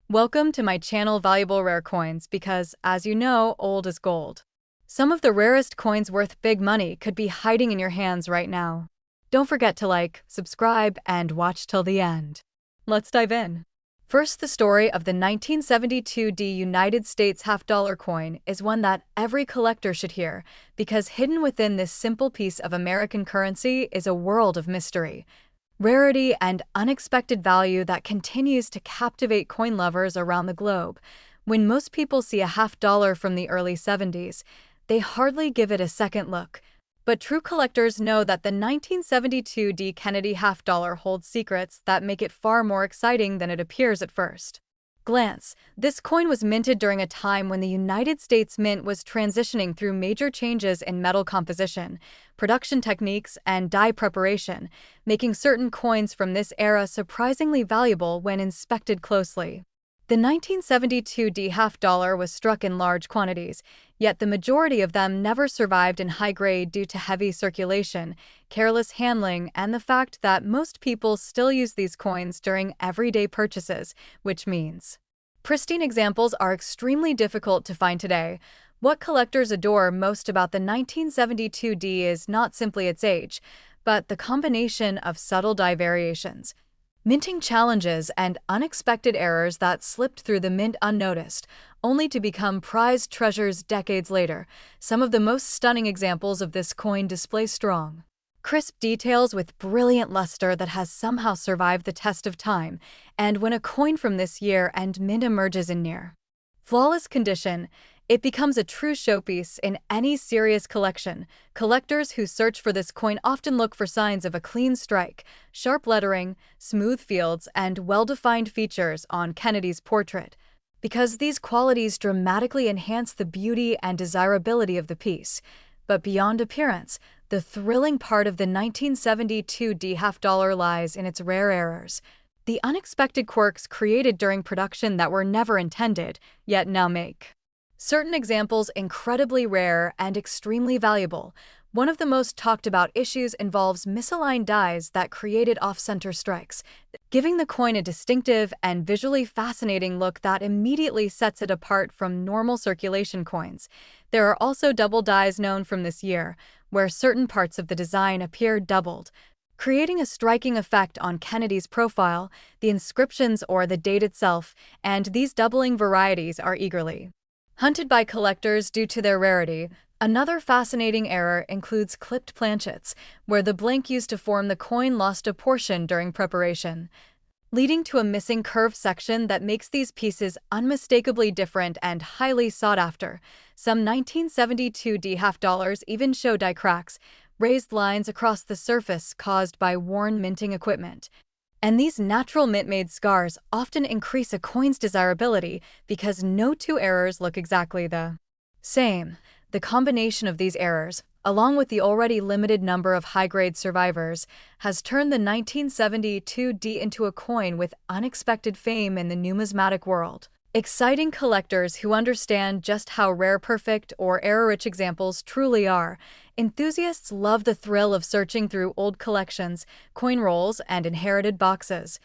Welcome to my channel Valuable Rare Coins because, as you know, old is gold. Some of the rarest coins worth big money could be hiding in your hands right now. Don't forget to like, subscribe, and watch till the end. Let's dive in. First, the story of the 1972 United States half-dollar coin is one that every collector should hear because hidden within this simple piece of American currency is a world of mystery, rarity, and unexpected value that continues to captivate coin lovers around the globe. When most people see a half-dollar from the early 70s, they hardly give it a second look. But true collectors know that the 1972 Kennedy half-dollar holds secrets that make it far more exciting than it appears at first glance. This coin was minted during a time when the United States Mint was transitioning through major changes in metal composition, production techniques, and die preparation, making certain coins from this era surprisingly valuable when inspected closely. The 1972 half-dollar was struck in large quantities, yet the majority of them never survived in high grade due to heavy circulation, careless handling, and the fact that most people still use these coins during everyday purchases, which means pristine examples are extremely difficult to find today. What collectors adore most about the 1972 is not simply its age, but the combination of subtle die variations, minting challenges, and unexpected errors that slipped through the mint unnoticed, only to become prized treasures decades later. Some of the most stunning examples of this coin display strong, crisp details with brilliant luster that has somehow survived the test of time, and when a coin from this year and mint emerges in near flawless condition, it becomes a true showpiece in any serious collection. Collectors who search for this coin often look for signs of a clean strike, sharp lettering, smooth fields, and well-defined features on Kennedy's portrait, because these qualities dramatically enhance the beauty and desirability of the piece. But beyond appearance, the thrilling part of the 1972 half-dollar lies in its rare errors, the unexpected quirks created during production that were never intended, yet now make certain examples incredibly rare and extremely valuable. One of the most talked about issues involves misaligned dies that created off-center strikes, giving the coin a distinctive and visually fascinating look that immediately sets it apart from normal circulation coins. There are also double dies known from this year, where certain parts of the design appear doubled, creating a striking effect on Kennedy's profile, the inscriptions, or the date itself, and these doubling varieties are eagerly hunted by collectors due to their rarity. Another fascinating error includes clipped planchets, where the blank used to form the coin lost a portion during preparation, leading to a missing curved section that makes these pieces unmistakably different and highly sought after. Some 1972 half-dollars even show die cracks, raised lines across the surface caused by worn minting equipment. And these natural mint-made scars often increase a coin's desirability because no two errors look exactly the same. The combination of these errors, along with the already limited number of high-grade survivors, has turned the 1972 into a coin with unexpected fame in the numismatic world, exciting collectors who understand just how rare perfect or error-rich examples truly are. Enthusiasts love the thrill of searching through old collections, coin rolls, and inherited boxes,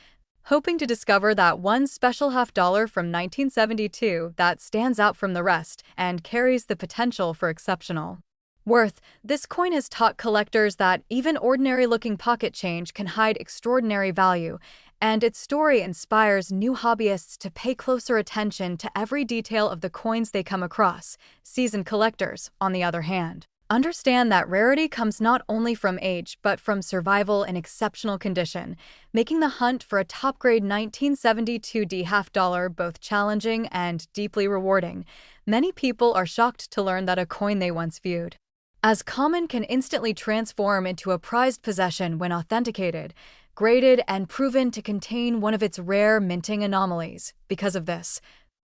hoping to discover that one special half-dollar from 1972 that stands out from the rest and carries the potential for exceptional worth. This coin has taught collectors that even ordinary-looking pocket change can hide extraordinary value, and its story inspires new hobbyists to pay closer attention to every detail of the coins they come across. Seasoned collectors, on the other hand, understand that rarity comes not only from age but from survival in exceptional condition, making the hunt for a top-grade 1972 half-dollar both challenging and deeply rewarding. Many people are shocked to learn that a coin they once viewed as common can instantly transform into a prized possession when authenticated, graded, and proven to contain one of its rare minting anomalies. Because of this,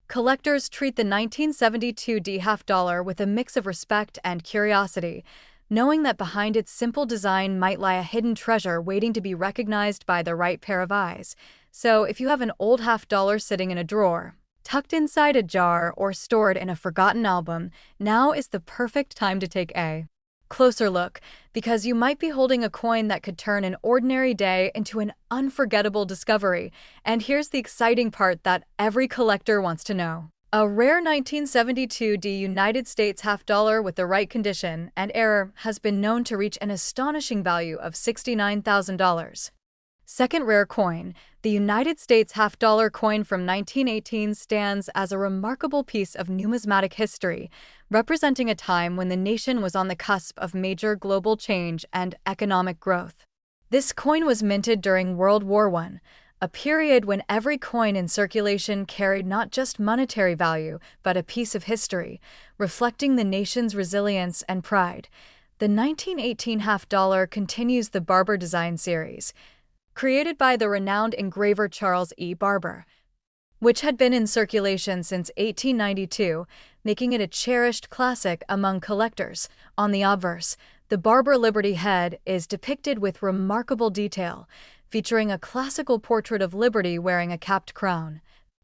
collectors treat the 1972 half-dollar with a mix of respect and curiosity, knowing that behind its simple design might lie a hidden treasure waiting to be recognized by the right pair of eyes. So if you have an old half-dollar sitting in a drawer, tucked inside a jar, or stored in a forgotten album, now is the perfect time to take a Closer look, because you might be holding a coin that could turn an ordinary day into an unforgettable discovery. And here's the exciting part that every collector wants to know. A rare 1972 United States half dollar with the right condition and error has been known to reach an astonishing value of $69,000. Second rare coin, the United States half dollar coin from 1918 stands as a remarkable piece of numismatic history, representing a time when the nation was on the cusp of major global change and economic growth. This coin was minted during World War I, a period when every coin in circulation carried not just monetary value, but a piece of history, reflecting the nation's resilience and pride. The 1918 half dollar continues the Barber design series, created by the renowned engraver Charles E. Barber, which had been in circulation since 1892, making it a cherished classic among collectors. On the obverse, the Barber Liberty head is depicted with remarkable detail, featuring a classical portrait of Liberty wearing a capped crown.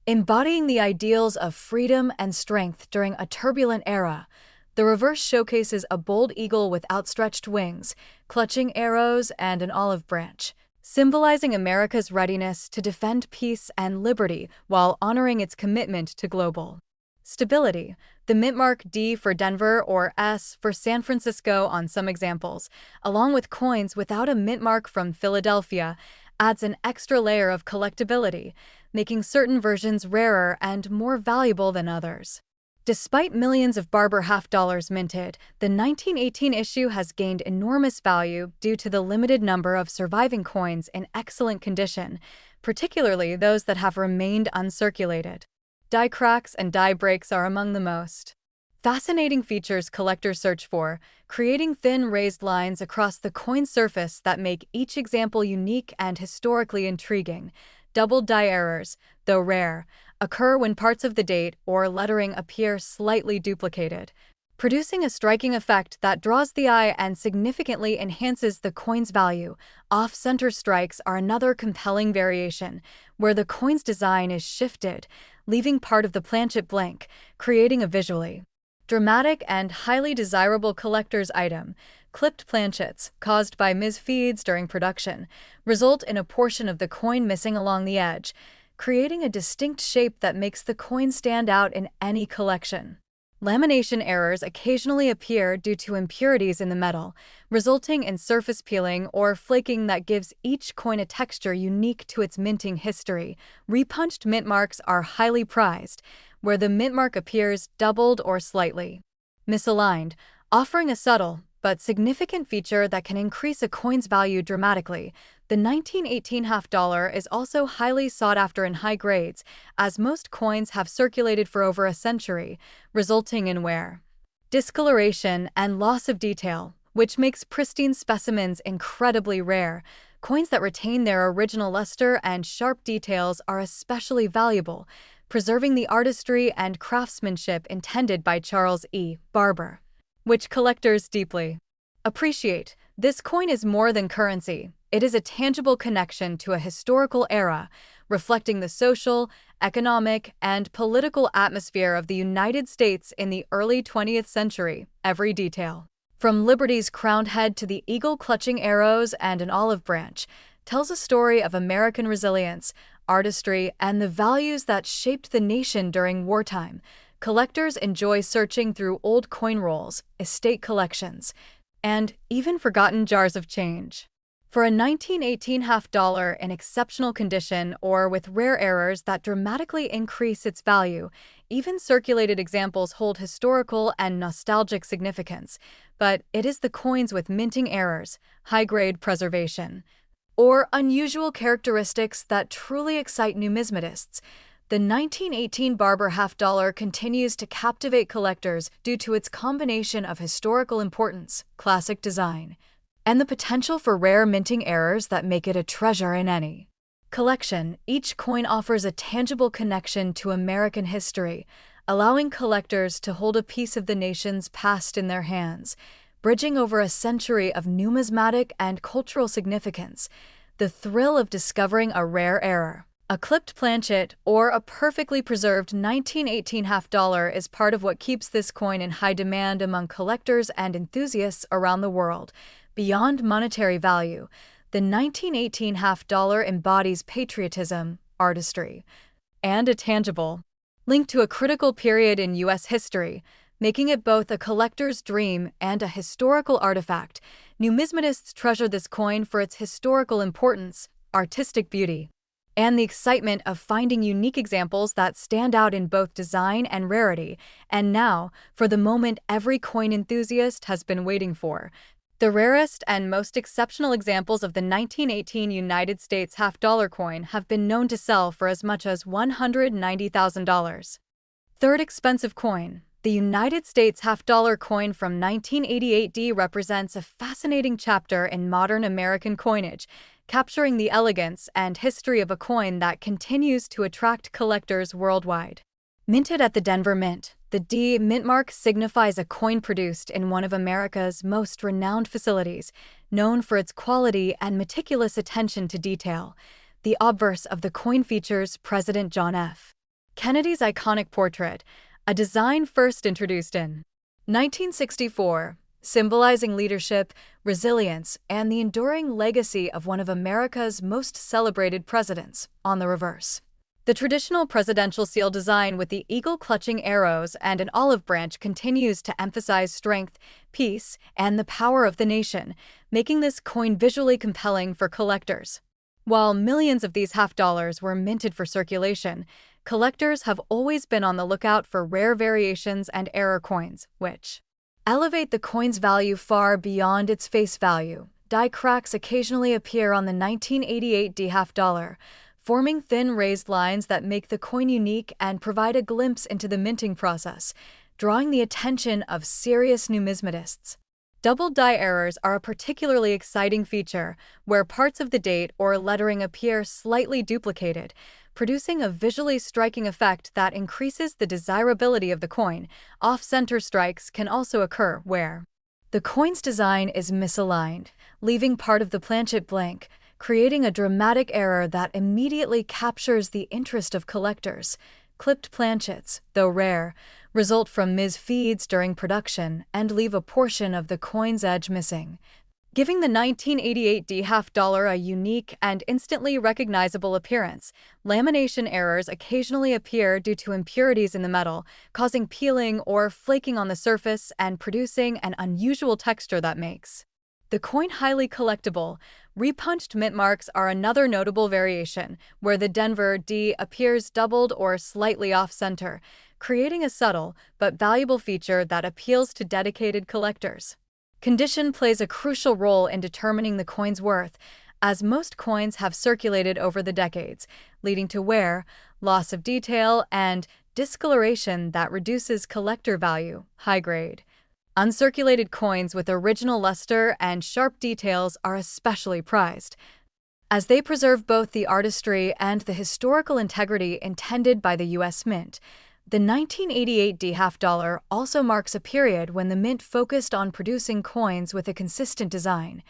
Embodying the ideals of freedom and strength during a turbulent era, the reverse showcases a bold eagle with outstretched wings, clutching arrows and an olive branch, symbolizing America's readiness to defend peace and liberty while honoring its commitment to global stability. The mint mark D for Denver or S for San Francisco on some examples, along with coins without a mint mark from Philadelphia, adds an extra layer of collectability, making certain versions rarer and more valuable than others. Despite millions of Barber half dollars minted, the 1918 issue has gained enormous value due to the limited number of surviving coins in excellent condition, particularly those that have remained uncirculated. Die cracks and die breaks are among the most fascinating features collectors search for, creating thin raised lines across the coin surface that make each example unique and historically intriguing. Doubled die errors, though rare, occur when parts of the date or lettering appear slightly duplicated, producing a striking effect that draws the eye and significantly enhances the coin's value. Off-center strikes are another compelling variation, where the coin's design is shifted, leaving part of the planchet blank, creating a visually dramatic and highly desirable collector's item. Clipped planchets, caused by misfeeds during production, result in a portion of the coin missing along the edge, creating a distinct shape that makes the coin stand out in any collection. Lamination errors occasionally appear due to impurities in the metal, resulting in surface peeling or flaking that gives each coin a texture unique to its minting history. Repunched mint marks are highly prized, where the mint mark appears doubled or slightly misaligned, offering a subtle but significant feature that can increase a coin's value dramatically. The 1918 half dollar is also highly sought after in high grades, as most coins have circulated for over a century, resulting in wear, discoloration, and loss of detail, which makes pristine specimens incredibly rare. Coins that retain their original luster and sharp details are especially valuable, preserving the artistry and craftsmanship intended by Charles E. Barber, which collectors deeply appreciate. This coin is more than currency. It is a tangible connection to a historical era, reflecting the social, economic, and political atmosphere of the United States in the early 20th century. Every detail, from Liberty's crowned head to the eagle clutching arrows and an olive branch, tells a story of American resilience, artistry, and the values that shaped the nation during wartime. Collectors enjoy searching through old coin rolls, estate collections, and even forgotten jars of change for a 1918 half dollar in exceptional condition or with rare errors that dramatically increase its value. Even circulated examples hold historical and nostalgic significance, but it is the coins with minting errors, high-grade preservation, or unusual characteristics that truly excite numismatists. The 1918 Barber half dollar continues to captivate collectors due to its combination of historical importance, classic design, and the potential for rare minting errors that make it a treasure in any collection. Each coin offers a tangible connection to American history, allowing collectors to hold a piece of the nation's past in their hands, bridging over a century of numismatic and cultural significance. The thrill of discovering a rare error, A clipped planchet or a perfectly preserved 1918 half dollar is part of what keeps this coin in high demand among collectors and enthusiasts around the world. Beyond monetary value, the 1918 half dollar embodies patriotism, artistry, and a tangible link to a critical period in U.S. history, making it both a collector's dream and a historical artifact. Numismatists treasure this coin for its historical importance, artistic beauty, and the excitement of finding unique examples that stand out in both design and rarity. And now, for the moment every coin enthusiast has been waiting for. The rarest and most exceptional examples of the 1918 United States half-dollar coin have been known to sell for as much as $190,000. Third expensive coin. The United States half-dollar coin from 1988 represents a fascinating chapter in modern American coinage, capturing the elegance and history of a coin that continues to attract collectors worldwide. Minted at the Denver Mint, the D mint mark signifies a coin produced in one of America's most renowned facilities, known for its quality and meticulous attention to detail. The obverse of the coin features President John F. Kennedy's iconic portrait, a design first introduced in 1964, symbolizing leadership, resilience, and the enduring legacy of one of America's most celebrated presidents. On the reverse, the traditional presidential seal design with the eagle clutching arrows and an olive branch continues to emphasize strength, peace, and the power of the nation, making this coin visually compelling for collectors. While millions of these half-dollars were minted for circulation, collectors have always been on the lookout for rare variations and error coins, which elevate the coin's value far beyond its face value. Die cracks occasionally appear on the 1988 D half-dollar, forming thin raised lines that make the coin unique and provide a glimpse into the minting process, drawing the attention of serious numismatists. Double die errors are a particularly exciting feature, where parts of the date or lettering appear slightly duplicated, producing a visually striking effect that increases the desirability of the coin. Off-center strikes can also occur where the coin's design is misaligned, leaving part of the planchet blank, creating a dramatic error that immediately captures the interest of collectors. Clipped planchets, though rare, result from misfeeds during production and leave a portion of the coin's edge missing, giving the 1988 D half-dollar a unique and instantly recognizable appearance. Lamination errors occasionally appear due to impurities in the metal, causing peeling or flaking on the surface and producing an unusual texture that makes the coin highly collectible. Repunched mint marks are another notable variation, where the Denver D appears doubled or slightly off-center, creating a subtle but valuable feature that appeals to dedicated collectors. Condition plays a crucial role in determining the coin's worth, as most coins have circulated over the decades, leading to wear, loss of detail, and discoloration that reduces collector value. High grade, uncirculated coins with original luster and sharp details are especially prized, as they preserve both the artistry and the historical integrity intended by the U.S. Mint. The 1988 D half-dollar also marks a period when the Mint focused on producing coins with a consistent design,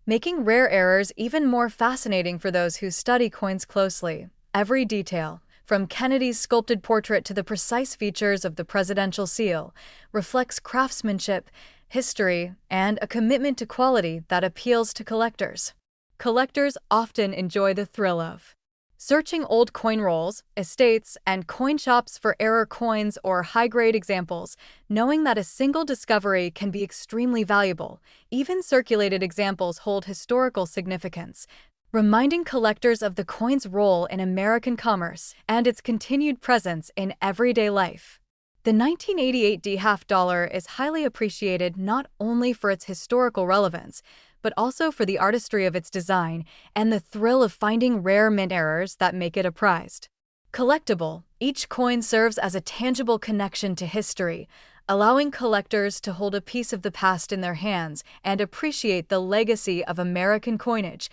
making rare errors even more fascinating for those who study coins closely. Every detail, from Kennedy's sculpted portrait to the precise features of the presidential seal, reflects craftsmanship, history, and a commitment to quality that appeals to collectors. Collectors often enjoy the thrill of searching old coin rolls, estates, and coin shops for error coins or high-grade examples, knowing that a single discovery can be extremely valuable. Even circulated examples hold historical significance, reminding collectors of the coin's role in American commerce and its continued presence in everyday life. The 1988 D half-dollar is highly appreciated not only for its historical relevance, but also for the artistry of its design and the thrill of finding rare mint errors that make it a prized collectible. Each coin serves as a tangible connection to history, allowing collectors to hold a piece of the past in their hands and appreciate the legacy of American coinage.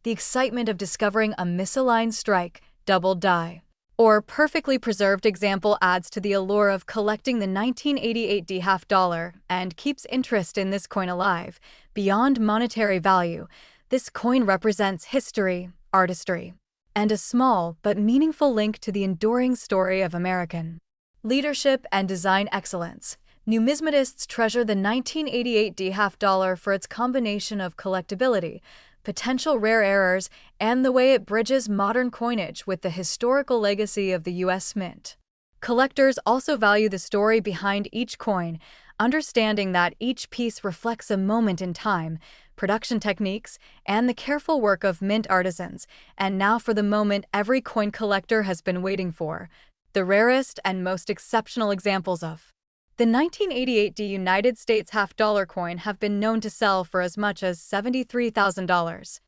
The excitement of discovering a misaligned strike, double die, or perfectly preserved example adds to the allure of collecting the 1988 D half-dollar and keeps interest in this coin alive. Beyond monetary value, this coin represents history, artistry, and a small but meaningful link to the enduring story of American leadership and design excellence. Numismatists treasure the 1988 D half dollar for its combination of collectability, potential rare errors, and the way it bridges modern coinage with the historical legacy of the U.S. Mint. Collectors also value the story behind each coin, understanding that each piece reflects a moment in time, production techniques, and the careful work of mint artisans. And now for the moment every coin collector has been waiting for, the rarest and most exceptional examples of. The 1988 United States half-dollar coin have been known to sell for as much as $73,000.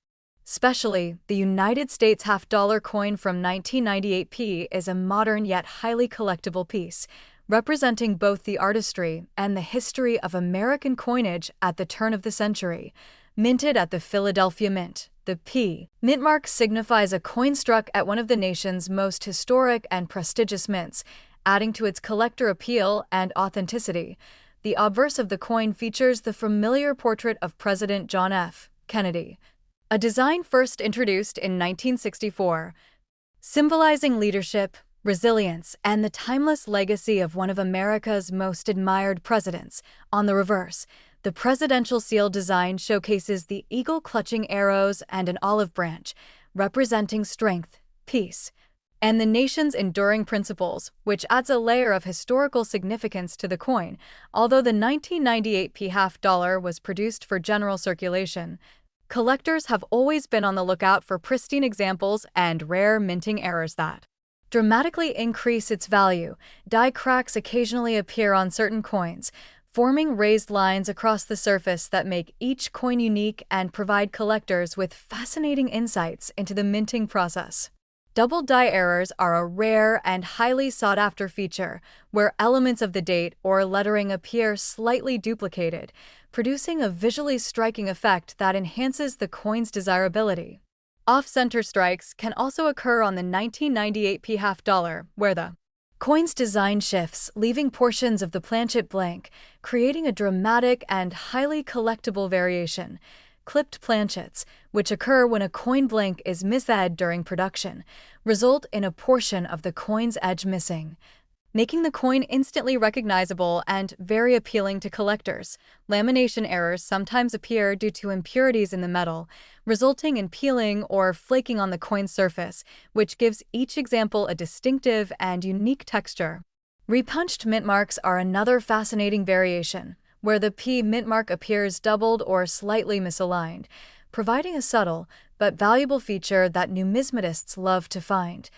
Especially, the United States half-dollar coin from 1998 is a modern yet highly collectible piece, representing both the artistry and the history of American coinage at the turn of the century. Minted at the Philadelphia Mint, the P. Mint mark signifies a coin struck at one of the nation's most historic and prestigious mints, adding to its collector appeal and authenticity. The obverse of the coin features the familiar portrait of President John F. Kennedy, a design first introduced in 1964, symbolizing leadership, resilience, and the timeless legacy of one of America's most admired presidents. On the reverse, the presidential seal design showcases the eagle clutching arrows and an olive branch, representing strength, peace, and the nation's enduring principles, which adds a layer of historical significance to the coin. Although the 1998 half dollar was produced for general circulation, collectors have always been on the lookout for pristine examples and rare minting errors that dramatically increase its value. Die cracks occasionally appear on certain coins, forming raised lines across the surface that make each coin unique and provide collectors with fascinating insights into the minting process. Double die errors are a rare and highly sought-after feature, where elements of the date or lettering appear slightly duplicated, producing a visually striking effect that enhances the coin's desirability. Off-center strikes can also occur on the 1998 half dollar, where the coin's design shifts, leaving portions of the planchet blank, creating a dramatic and highly collectible variation. Clipped planchets, which occur when a coin blank is misled during production, result in a portion of the coin's edge missing, making the coin instantly recognizable and very appealing to collectors. Lamination errors sometimes appear due to impurities in the metal, resulting in peeling or flaking on the coin's surface, which gives each example a distinctive and unique texture. Repunched mint marks are another fascinating variation, where the P mint mark appears doubled or slightly misaligned, providing a subtle but valuable feature that numismatists love to find.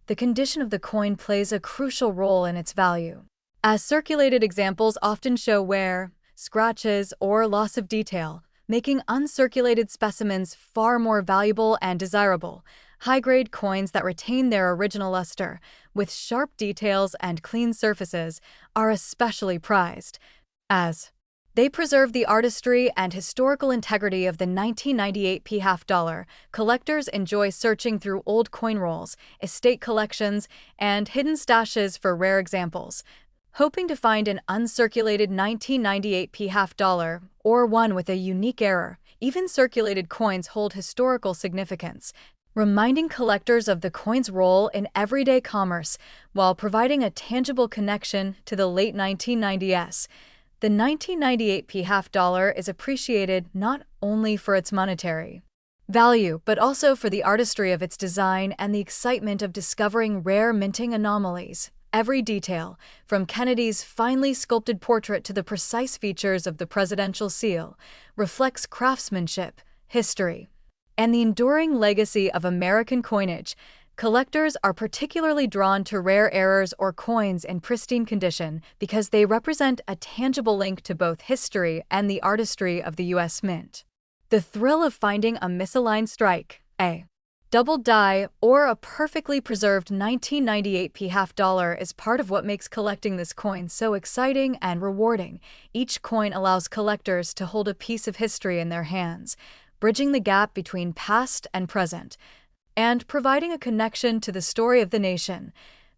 The condition of the coin plays a crucial role in its value, as circulated examples often show wear, scratches, or loss of detail, making uncirculated specimens far more valuable and desirable. High-grade coins that retain their original luster, with sharp details and clean surfaces, are especially prized, as they preserve the artistry and historical integrity of the 1998 half dollar. Collectors enjoy searching through old coin rolls, estate collections, and hidden stashes for rare examples, hoping to find an uncirculated 1998 half dollar or one with a unique error. Even circulated coins hold historical significance, reminding collectors of the coin's role in everyday commerce while providing a tangible connection to the late 1990s. The 1998 half dollar is appreciated not only for its monetary value, but also for the artistry of its design and the excitement of discovering rare minting anomalies. Every detail, from Kennedy's finely sculpted portrait to the precise features of the presidential seal, reflects craftsmanship, history, and the enduring legacy of American coinage. Collectors are particularly drawn to rare errors or coins in pristine condition because they represent a tangible link to both history and the artistry of the U.S. Mint. The thrill of finding a misaligned strike, a double die, or a perfectly preserved 1998 half dollar is part of what makes collecting this coin so exciting and rewarding. Each coin allows collectors to hold a piece of history in their hands, bridging the gap between past and present, and providing a connection to the story of the nation.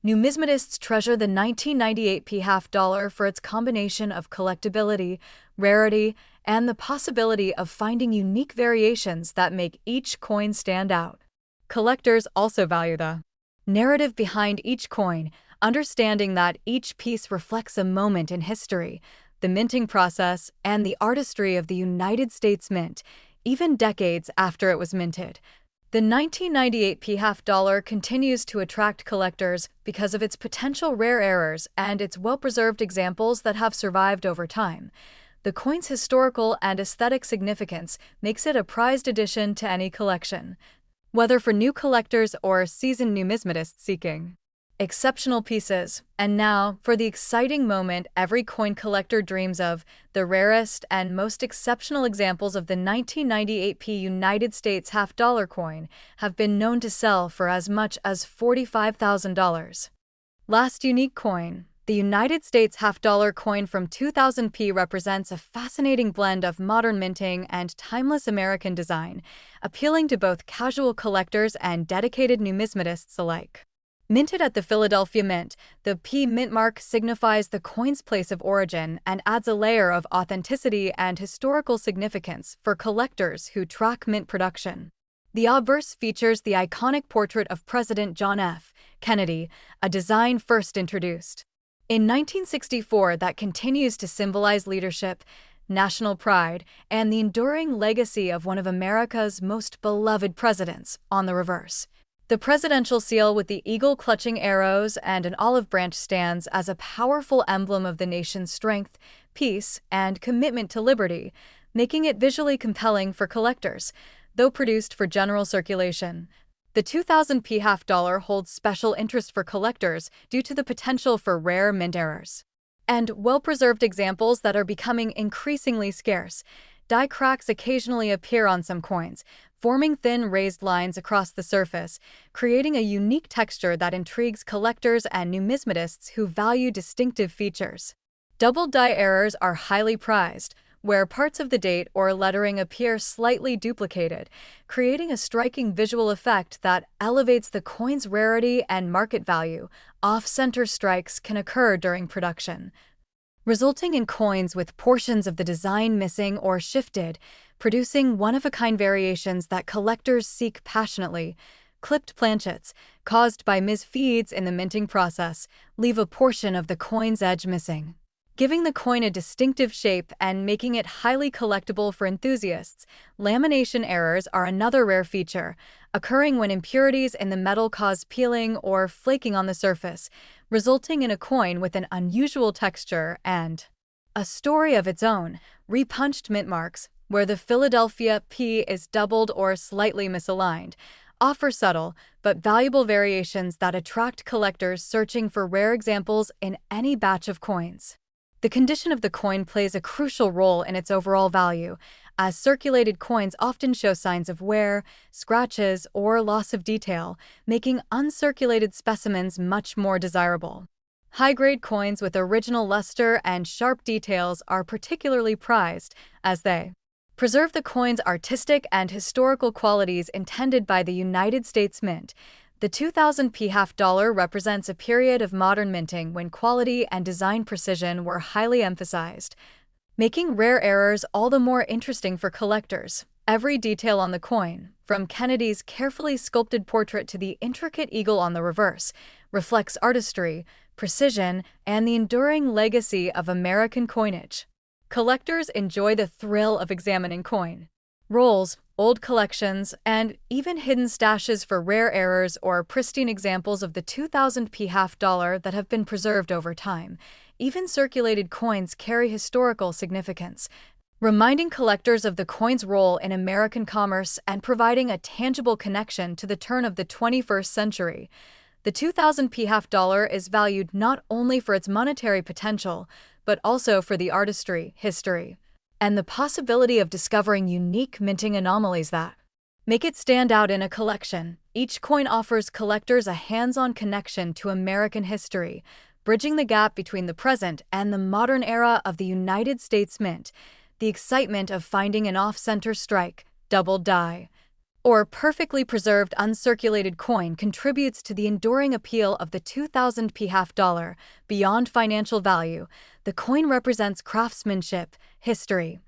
Numismatists treasure the 1998 half dollar for its combination of collectability, rarity, and the possibility of finding unique variations that make each coin stand out. Collectors also value the narrative behind each coin, understanding that each piece reflects a moment in history, the minting process, and the artistry of the United States Mint, even decades after it was minted. The 1998 p half dollar continues to attract collectors because of its potential rare errors and its well-preserved examples that have survived over time. The coin's historical and aesthetic significance makes it a prized addition to any collection, whether for new collectors or seasoned numismatists seeking exceptional pieces. And now, for the exciting moment every coin collector dreams of, the rarest and most exceptional examples of the 1998 p United States half-dollar coin have been known to sell for as much as $45,000. Last unique coin. The United States half-dollar coin from 2000 p represents a fascinating blend of modern minting and timeless American design, appealing to both casual collectors and dedicated numismatists alike. Minted at the Philadelphia Mint, the P mint mark signifies the coin's place of origin and adds a layer of authenticity and historical significance for collectors who track mint production. The obverse features the iconic portrait of President John F. Kennedy, a design first introduced in 1964 that continues to symbolize leadership, national pride, and the enduring legacy of one of America's most beloved presidents. On the reverse, the presidential seal with the eagle clutching arrows and an olive branch stands as a powerful emblem of the nation's strength, peace, and commitment to liberty, making it visually compelling for collectors, though produced for general circulation. The 2000 p half-dollar holds special interest for collectors due to the potential for rare mint errors and well-preserved examples that are becoming increasingly scarce. Die cracks occasionally appear on some coins, forming thin raised lines across the surface, creating a unique texture that intrigues collectors and numismatists who value distinctive features. Double die errors are highly prized, where parts of the date or lettering appear slightly duplicated, creating a striking visual effect that elevates the coin's rarity and market value. Off-center strikes can occur during production, resulting in coins with portions of the design missing or shifted, producing one-of-a-kind variations that collectors seek passionately. Clipped planchets, caused by misfeeds in the minting process, leave a portion of the coin's edge missing, giving the coin a distinctive shape and making it highly collectible for enthusiasts. Lamination errors are another rare feature, occurring when impurities in the metal cause peeling or flaking on the surface, resulting in a coin with an unusual texture and a story of its own. Repunched mint marks, where the Philadelphia P is doubled or slightly misaligned, offer subtle but valuable variations that attract collectors searching for rare examples in any batch of coins. The condition of the coin plays a crucial role in its overall value, as circulated coins often show signs of wear, scratches, or loss of detail, making uncirculated specimens much more desirable. High-grade coins with original luster and sharp details are particularly prized, as they preserve the coin's artistic and historical qualities intended by the United States Mint. The 2000 p half-dollar represents a period of modern minting when quality and design precision were highly emphasized, making rare errors all the more interesting for collectors. Every detail on the coin, from Kennedy's carefully sculpted portrait to the intricate eagle on the reverse, reflects artistry, precision, and the enduring legacy of American coinage. Collectors enjoy the thrill of examining coin rolls, old collections, and even hidden stashes for rare errors or pristine examples of the 2000 p half-dollar that have been preserved over time. Even circulated coins carry historical significance, reminding collectors of the coin's role in American commerce and providing a tangible connection to the turn of the 21st century. The 2000 p half-dollar is valued not only for its monetary potential, but also for the artistry, history, and the possibility of discovering unique minting anomalies that make it stand out in a collection. Each coin offers collectors a hands-on connection to American history, bridging the gap between the present and the modern era of the United States Mint. The excitement of finding an off-center strike, double die, or perfectly preserved uncirculated coin contributes to the enduring appeal of the 2000 p half-dollar. Beyond financial value, the coin represents craftsmanship, history,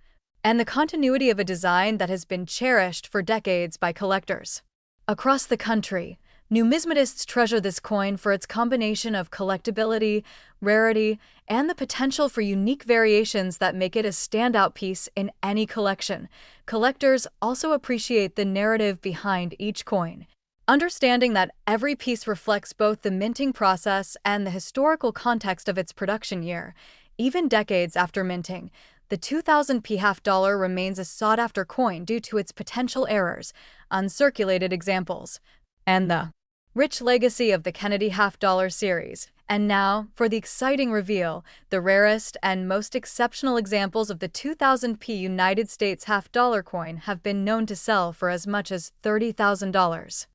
and the continuity of a design that has been cherished for decades by collectors. Across the country, numismatists treasure this coin for its combination of collectability, rarity, and the potential for unique variations that make it a standout piece in any collection. Collectors also appreciate the narrative behind each coin. Understanding that every piece reflects both the minting process and the historical context of its production year, even decades after minting, the 2000p half dollar remains a sought-after coin due to its potential errors, uncirculated examples, and the rich legacy of the Kennedy half dollar series. And now, for the exciting reveal, the rarest and most exceptional examples of the 2000p United States half dollar coin have been known to sell for as much as $30,000.